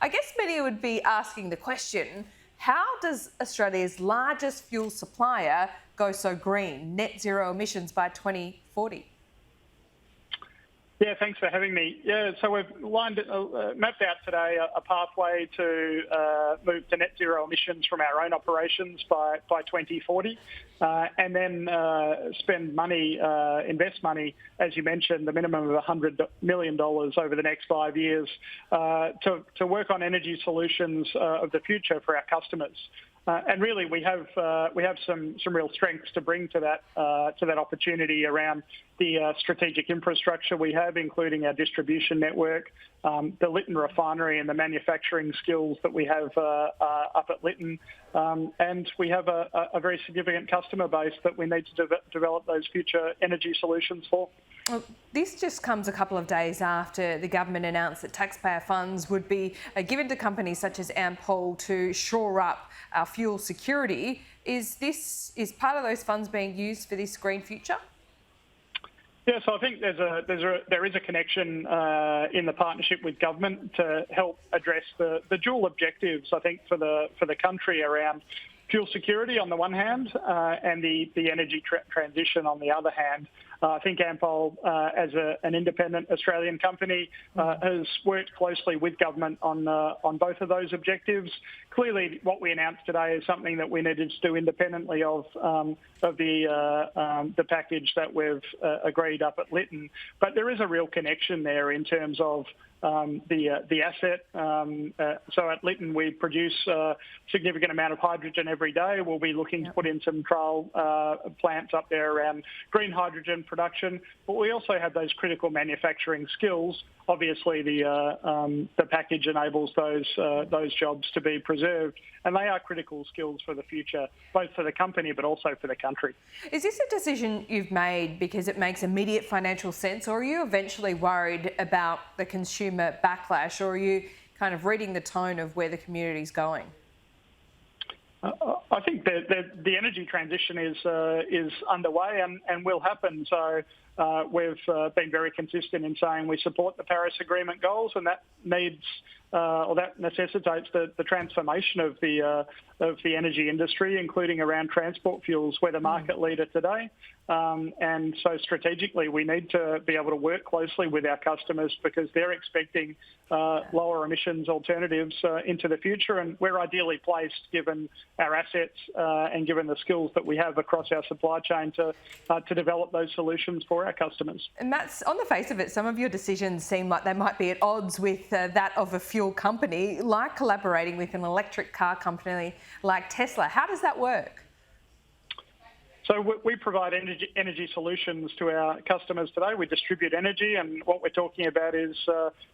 I guess many would be asking the question, how does Australia's largest fuel supplier go so green, net zero emissions by 2040? Yeah, thanks for having me. Yeah, so we've mapped out today a pathway to move to net zero emissions from our own operations by 2040, and then invest money, as you mentioned, the minimum of $100 million over the next 5 years to work on energy solutions of the future for our customers. And really, we have some real strengths to bring to that opportunity around the strategic infrastructure we have, including our distribution network, the Lytton refinery, and the manufacturing skills that we have up at Lytton. And we have a very significant customer base that we need to develop those future energy solutions for. Well, this just comes a couple of days after the government announced that taxpayer funds would be given to companies such as Ampol to shore up our fuel security. Is part of those funds being used for this green future? Yeah, so I think there is a connection in the partnership with government to help address the dual objectives, I think, for the country around fuel security on the one hand and the energy transition on the other hand. I think Ampol, as an independent Australian company, has worked closely with government on both of those objectives. Clearly, what we announced today is something that we needed to do independently of the package that we've agreed up at Lytton. But there is a real connection there in terms of the asset. So at Lytton, we produce a significant amount of hydrogen every day. We'll be looking to put in some trial plants up there around green hydrogen production. But we also have those critical manufacturing skills. Obviously, the package enables those jobs to be preserved, and they are critical skills for the future, both for the company but also for the country. Is this a decision you've made because it makes immediate financial sense, or are you eventually worried about the consumer backlash, or are you kind of reading the tone of where the community's going? I think the energy transition is underway and will happen. So we've been very consistent in saying we support the Paris Agreement goals, and that necessitates the transformation of the energy industry, including around transport fuels. We're the market leader today, and so strategically we need to be able to work closely with our customers because they're expecting lower emissions alternatives into the future, and we're ideally placed given our assets and given the skills that we have across our supply chain to develop those solutions for our customers. And that's, on the face of it, some of your decisions seem like they might be at odds with that of a fuel company, like collaborating with an electric car company like Tesla. How does that work? So we provide energy solutions to our customers today. We distribute energy, and what we're talking about is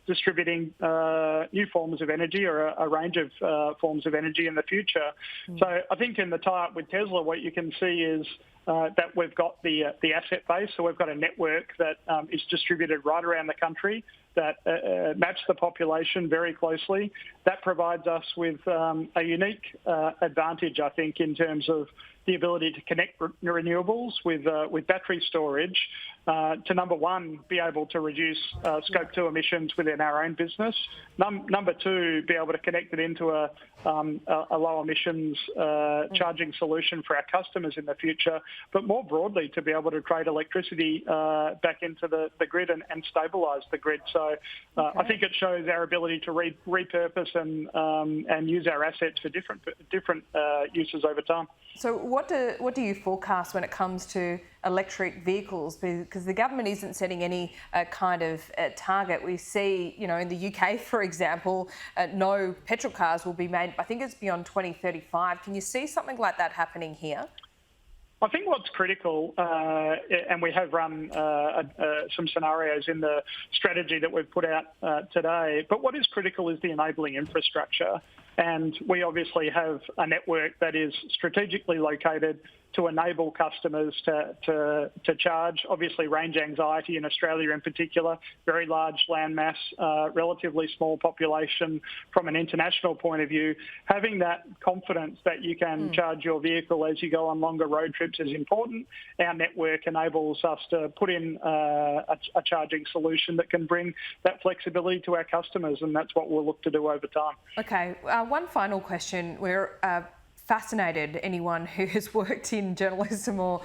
distributing new forms of energy or a range of forms of energy in the future. So I think in the tie-up with Tesla, what you can see is that we've got the asset base. So we've got a network that is distributed right around the country that match the population very closely. That provides us with a unique advantage, I think, in terms of the ability to connect renewables with battery storage to, number one, be able to reduce Scope 2 emissions within our own business. Number two, be able to connect it into a low emissions charging solution for our customers in the future, but more broadly to be able to trade electricity back into the grid and stabilise the grid. So I think it shows our ability to repurpose and use our assets for different uses over time. So what do you forecast when it comes to electric vehicles? Because the government isn't setting any kind of target. We see, in the UK, for example, no petrol cars will be made. I think it's beyond 2035. Can you see something like that happening here? I think what's critical, and we have run some scenarios in the strategy that we've put out today, but what is critical is the enabling infrastructure. And we obviously have a network that is strategically located to enable customers to charge. Obviously, range anxiety in Australia in particular, very large landmass, relatively small population from an international point of view. Having that confidence that you can charge your vehicle as you go on longer road trips is important. Our network enables us to put in a charging solution that can bring that flexibility to our customers, and that's what we'll look to do over time. Okay, one final question. We're fascinated, anyone who has worked in journalism or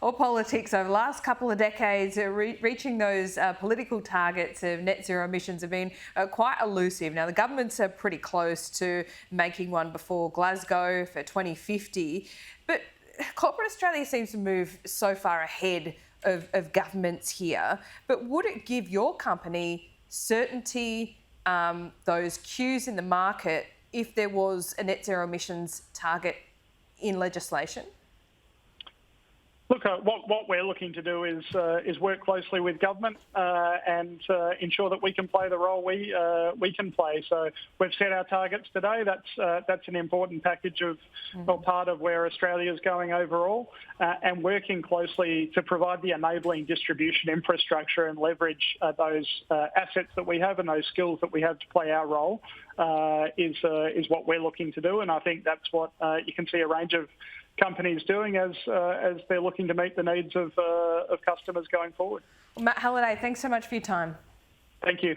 politics over the last couple of decades, reaching those political targets of net zero emissions have been quite elusive. Now, the governments are pretty close to making one before Glasgow for 2050, but corporate Australia seems to move so far ahead of governments here. But would it give your company certainty, those cues in the market, if there was a net zero emissions target in legislation? Look, what we're looking to do is work closely with government and ensure that we can play the role we can play. So we've set our targets today. That's an important package of or part of where Australia is going overall, and working closely to provide the enabling distribution infrastructure and leverage those assets that we have and those skills that we have to play our role is what we're looking to do. And I think that's what you can see a range of companies doing as they're looking to meet the needs of customers going forward. Matt Halliday, thanks so much for your time. Thank you.